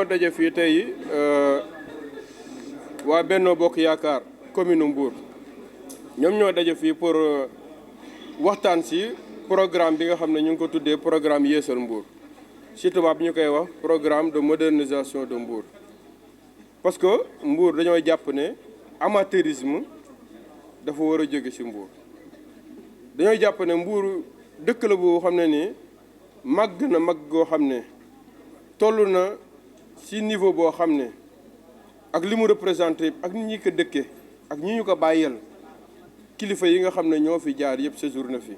ñoo daje fii tey waa Benno Bokk Yaakaar commune Mbour ñoom ñoo daje fii pour waxtaan si programme bi nga xam ne ñu ngi ko tuddee programme Yeesal Mbour ci tubaab bi ñu koy wax programme de modernisation de Mbour. parce que Mbour dañoo jàpp ne amateurisme dafa war a jóge ci Mbour dañoo jàpp ne Mbour dëkk la boo xam ne nii màgg na mag goo xam ne toll na ci niveau boo xam ne ak li mu représenté ak ñi ko dëkke ak ñi ñu ko bàyyeel kilifa yi nga xam ne ñoo fi jaar yëpp séjour na fi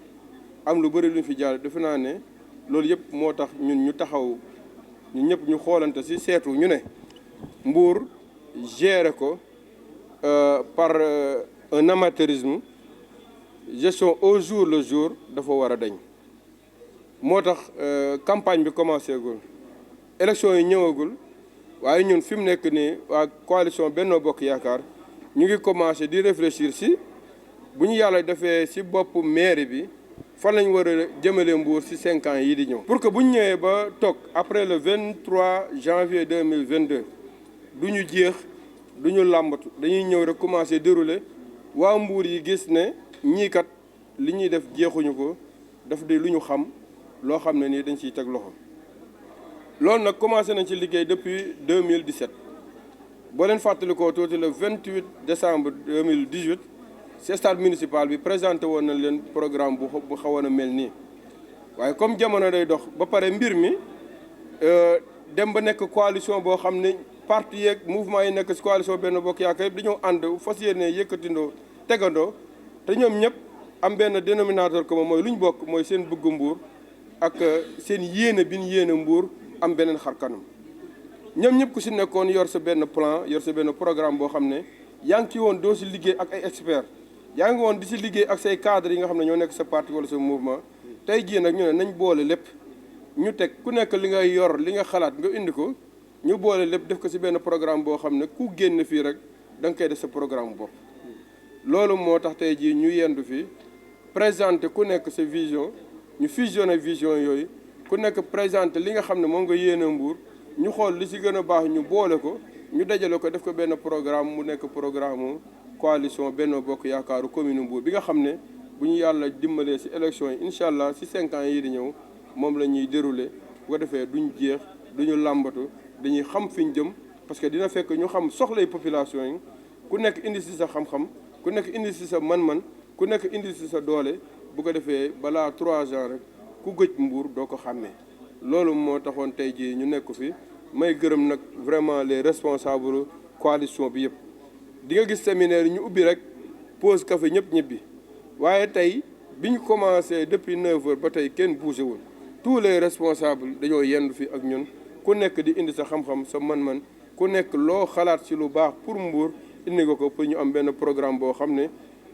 am lu bëri lu ñu fi jaar defe naa ne loolu yëpp moo tax ñun ñu taxaw ñun ñëpp ñu xoolante ci seetu ñu ne Mbour gérer ko par un amateurisme gestion au jour le jour dafa war a dañ moo tax campagne bi commencé gul élection yi ñëwagul waaye ñun fi mu nekk nii waa coalition Benno Bokk Yaakaar ñu ngi commencé di réfléchir ci bu ñu yàlla defee ci bopp mairie bi fan lañ war a jëmale Mbour ci 5 ans yi di ñëw. pour que bu ñu ñëwee ba toog après le 23 janvier 2022 du ñu jeex du ñu làmbatu dañuy ñëw rek commencé dérouler waa Mbour yi gis ne ñii kat li ñuy def jeexuñu ko daf di lu ñu xam loo xam ne nii dañ ciy teg loxo. loolu nag commencé nañ ci liggéey depuis 2017 boo leen fàttalikoo tuuti le 28 décembre 2018 ci stade municipal bi présenté woon na leen programme bu xawoon a mel nii waaye comme jamono day dox ba pare mbir mi dem ba nekk coalition boo xam ne parti yeeg mouvement yi nekk ci coalition Benno Bokk Yaakaar yëpp dañoo ànd fas yéene yëkkatindoo tegandoo te ñoom ñëpp am benn dénominateur commun mooy lu ñu bokk mooy seen bëgg Mbour ak seen yéene bi ñu yéene Mbour am beneen xar kanam ñoom ñëpp ku ci nekkoon yor sa benn plan yor sa benn programme boo xam ne yaa ngi ci woon doo ci liggéey ak ay experts yaa ngi woon di ci liggéey ak say cadres yi nga xam ne ñoo nekk sa parti wala sa mouvement tey jii nag ñu ne nañ boole lépp ñu teg ku nekk li nga yor li nga xalaat nga indi ko ñu boole lépp def ko ci benn programme boo xam ne ku génn fii rek da nga koy def sa programme bopp. loolu moo tax tey jii ñu yendu fi présenter ku nekk sa vision ñu fusionner vision yooyu ku nekk présenter li nga xam ne moom nga yéene Mbour ñu xool li ci gën a baax ñu boole ko ñu dajale ko def ko benn programme mu nekk programme coalition Benno Bokk Yaakaaru commune Mbour bi nga xam ne bu ñu yàlla dimbalee ci élection yi incha allah ci 5 ans yi di ñëw moom la ñuy dérouler bu ko defee duñ jeex duñu làmbatu dañuy xam fi ñu jëm parce que dina fekk ñu xam soxlay population yi ku nekk indi ci sa xam-xam ku nekk indi ci sa man-man ku nekk indi ci sa doole bu ko defee balaa 3 ans rek ku gëj Mbour doo ko xàmmee loolu moo taxoon tey jii ñu nekk fi may gërëm nag vraiment les responsables coalition bi yëpp. di nga gis séminaire ñu ubbi rek pause café ñëpp ñibbi waaye tey bi ñu commencé depuis 9h ba tey kenn bougé wul tous les responsables dañoo yendu fi ak ñun ku nekk di indi sa xam-xam sa man-man ku nekk loo xalaat ci lu baax pour Mbour indi nga ko pour ñu am benn programme boo xam ne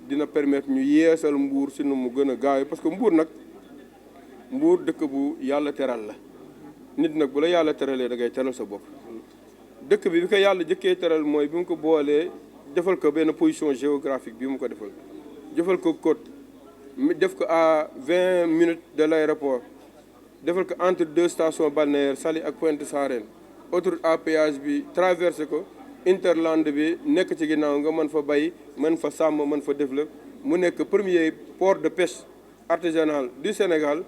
dina permettre ñu yeesal Mbour si nu mu gën a gaaw parce que Mbour nag Mbour dëkk bu yàlla teral la nit nag bu la yàlla teralee da ngay teral sa bopp dëkk bi ko yàlla jëkkee teral mooy bi mu ko boolee defal ko benn position géographique bi mu ko defal ko côte def ko à 20 minutes de l'aéroport defal ko entre 2 stations balnéaires Saly ak Pointe Sarène autoroute à péage bi traversé ko interland bi nekk ci ginnaaw nga mën fa bay mën fa sàmm mën fa développer mu nekk premier port de pêche artisanal du Sénégal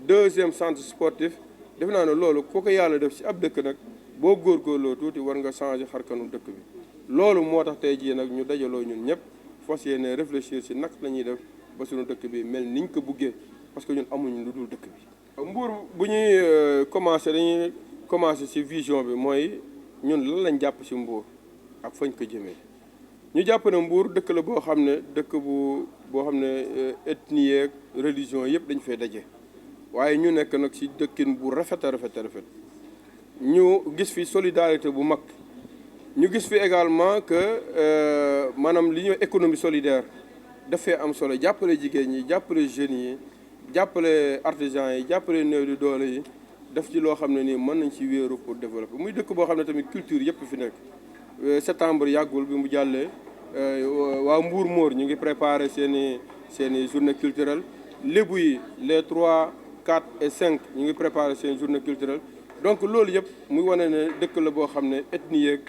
2e centre sportif def naa ne loolu ku ko yàlla def ci ab dëkk nag boo góorgóorloo tuuti war nga changer xarkanu dëkk bi loolu moo tax tey jii nag ñu dajaloo ñun ñëpp fas yéene réfléchir ci naka la ñuy def ba suñu dëkk bi mel niñ ko buggee parce que ñun amuñ lu dul dëkk bi. Mbour bu ñuy commencé dañuy commencé ci vision bi mooy ñun lan lañ jàpp ci Mbour ak fañ ko jëmee ñu jàpp ne Mbour dëkk la boo xam ne dëkk boo xam ne ethnie yeeg religion yëpp dañ fay daje waaye ñu nekk nag ci dëkkin bu rafet a rafet ñu gis fi solidarité bu mag. ñu gis fi également que maanaam li ñuy économie solidaire dafay am solo jàppale jigéen ñi jàppale jeunes yi jàppale artisans yi jàppale néew di doole yi def ci loo xam ne nii mën nañ ci wéeru pour développer muy dëkk boo xam ne tamit culture yëpp fi nekk. septembre yàggul bi mu jàllee waa Mbour Mor ñu ngi préparé seeni journée culturelle lébu yi les 3, 4 et 5 ñu ngi préparé seen journée culturelle donc loolu yëpp muy wane ne dëkk la boo xam ne ethnie yeeg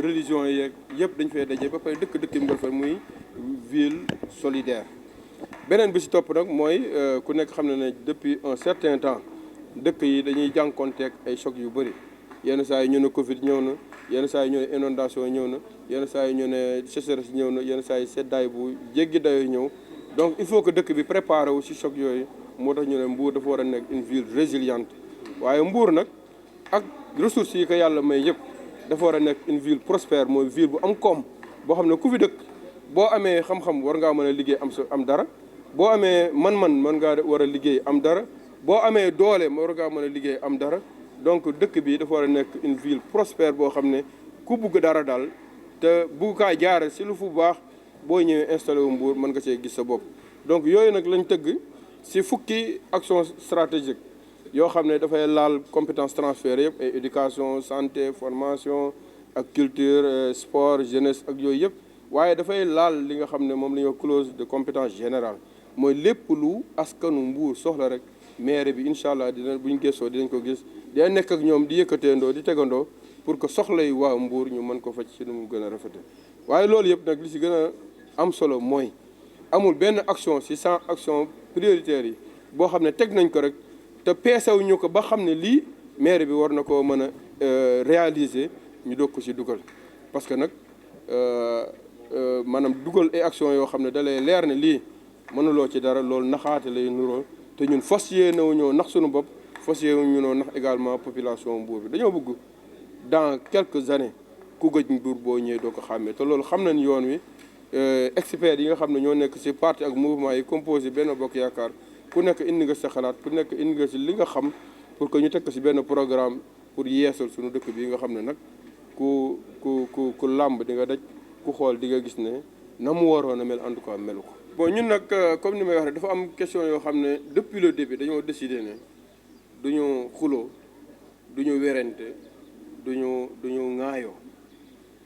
religion yeeg yëpp dañ fay daje ba pare dëkk yi mu rafet muy ville solidaire. beneen bi si topp nag mooy ku nekk xam ne depuis un certain temps dëkk yi dañuy jànkonteeg ay choc yu bëri yenn saa yi ñu ne Covid ñëw na yenn saa yi ñu ne inondation ñëw na yenn saa yi ñu ne sécheresse ñëw na yenn saa yi seddaay bu jéggi dayoo ñëw donc il faut que dëkk bi préparé wu si choc yooyu moo tax ñu ne Mbour dafa war a nekk une ville résiliente waaye Mbour nag ak ressources yi ko yàlla may yëpp dafa war a nekk une ville prospère mooy ville bu am koom boo xam ne ku fi dëkk boo amee xam-xam war ngaa mën a liggéey am dara boo amee man-man mën ngaa war a liggéey am dara boo amee doole war ngaa mën a liggéey am dara donc dëkk bi dafa war a nekk une ville prospère boo xam ne ku bugg dara daal te bugg kaa jaare si lu fu baax boo ñëwee installé wu Mbour mën nga see gis sa bopp. donc yooyu nag lañ tëgg si fukki action stratégique yoo xam ne dafay laal compétence transférées yëpp ay éducation santé formation ak culture sport jeunesse ak yooyu yëpp waaye dafay laal li nga xam ne moom la ñuy wax clause de compétence générale mooy lépp lu askanu Mbour soxla rek maire bi incha allah dina buñ gëstoo dinañ ko gis dina nekk ak ñoom di yëkkateendoo di tegandoo pour que soxla yi waa Mbour ñu mën ko faj ci nu mu gën a rafete waaye loolu yëpp nag li si gën a am solo mooy amul benn action si 100 actions prioritaires yi boo xam ne teg nañ ko rek te peesewuñu ko ba xam ne lii maire bi war na koo mën a réaliser ñu doog ko si dugal parce que nag maanaam dugal ay action yoo xam ne da lay leer ne lii mënuloo ci dara loolu naxaate lay nuroo te ñun fas yéene wu ñoo nax suñu bopp fas yéene wu ñoo nax également population Mbour bi dañoo bëgg dans quelques années ku gëj Mbour boo ñëwee doo ko xàmmee te loolu xam nañ yoon wi experts yi nga xam ne ñoo nekk ci parti ak mouvement yi composé Benno Bokk Yaakaar ku nekk indi nga sa xalaat ku nekk indi nga ci li nga xam pour que ñu teg ko ci benn programme pour yeesal suñu dëkk bi nga xam ne nag ku làmb di nga daj ku xool di nga gis ne na mu waroon a mel en tout cas melu ko. bon ñun nag comme ni may wax rek dafa am question yoo xam ne depuis le début dañoo décidé ne duñu xuloo duñu werante duñu ŋaayoo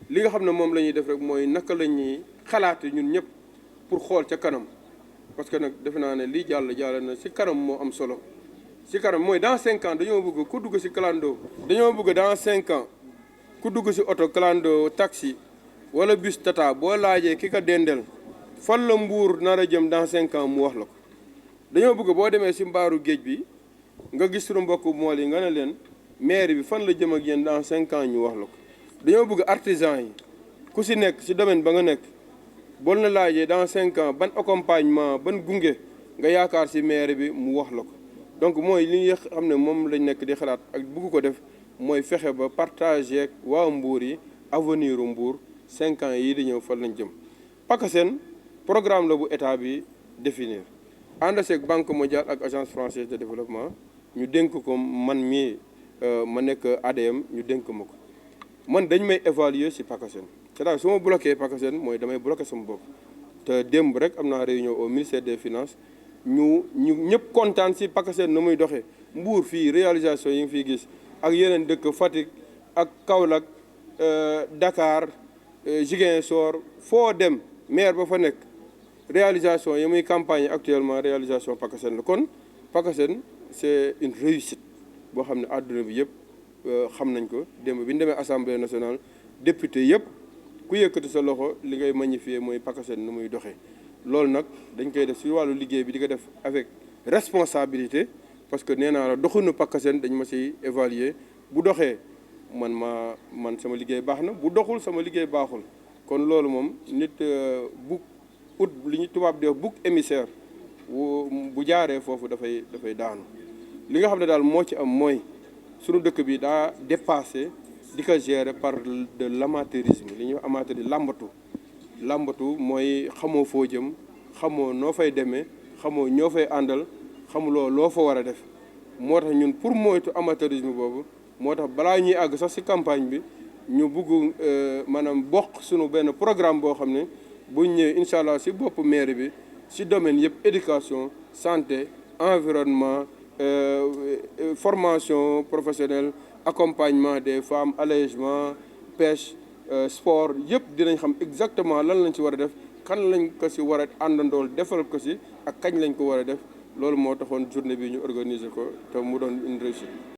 li nga xam ne moom la ñuy def rek mooy naka la ñuy xalaate ñun ñëpp pour xool ca kanam parce que nag defe naa ne lii jàll na ci kanam moo am solo ci kanam mooy dans 5 ans dañoo bëgg ku dugg ci clando dañoo bëgg dans 5 ans ku dugg ci oto clando taxi wala bus tata boo laajee ki ka dendel fan la Mbour nar a jëm dans 5 ans mu wax la ko dañoo bëgg boo demee ci mbaaru géej bi nga gis suñu mbokk mool yi nga ne leen maire bi fan la jëm ak yéen dans 5 ans ñu wax la ko dañoo bëgg artisan yi ku ci nekk ci domaine ba nga nekk bool na laajee dans 5 ans ban accompagnement ban gunge nga yaakaar ci maire bi mu wax la ko donc mooy li nga xam ne moom lañ nekk di xalaat ak bëgg ko def mooy fexe ba partager ak waa Mbour yi avenir u Mbour 5 ans yii di ñëw fan lañ jëm PACASEN programme la bu état bi définir ànd ak Banque mondiale ak agence française de développement ñu dénk ko man mii ma nekk ADM ñu dénk ma ko man dañ may évaluer ci PACASEN c'est-à-dire su ma bloqué PACASEN mooy damay bloqué sama bopp te démb rek am naa réunion au ministère des finances ñu ñëpp kontaan ci PACASEN na muy doxee Mbour fii réalisation yi nga fiy gis ak yeneen dëkk Fatick ak Kaolack Dakar Ziguinchor foo dem maire ba fa nekk réalisation yi muy campagne actuellement réalisation PACASEN la kon PACASEN c'est une réussite boo xam ne àdduna bi yëpp xam nañ ko démb bi ñu demee assemblée nationale député yëpp ku yëkkati sa loxo li ngay magnifier mooy PACASEN nu muy doxee loolu nag dañ koy def ci wàllu liggéey bi di ko def avec responsabilité parce que nee naa la doxunu PACASEN dañ ma ci évaluer bu doxee man sama liggéey baax na bu doxul sama liggéey baaxul kon loolu moom nit bu ut li ñu tubaab di wax bouc émissaire bu jaaree foofu dafay daanu li nga xam ne daal moo ci am mooy sunu dëkk bi daa dépassé di ko gérer par de l'amateurisme li ñuy amateurisme làmbatu mooy xamoo foo jëm xamoo noo fay demee xamoo ñoo fay àndal xamuloo loo fa war a def moo tax ñun pour moytu amateurisme boobu moo tax balaa ñuy àgg sax ci campagne bi ñu bugg maanaam bokk sunu benn programme boo xam ne buñ ñëwee incha allah ci bopp maire bi ci domaine yëpp éducation santé environnement formation professionnelle accompagnement des femmes allègement pêche sport yëpp dinañ xam exactement lan lañ ci war a def kan lañ ko ci war a àndandool defal ko ci ak kañ lañ ko war a def loolu moo taxoon journée bi ñu organiser ko te mu doon une réussite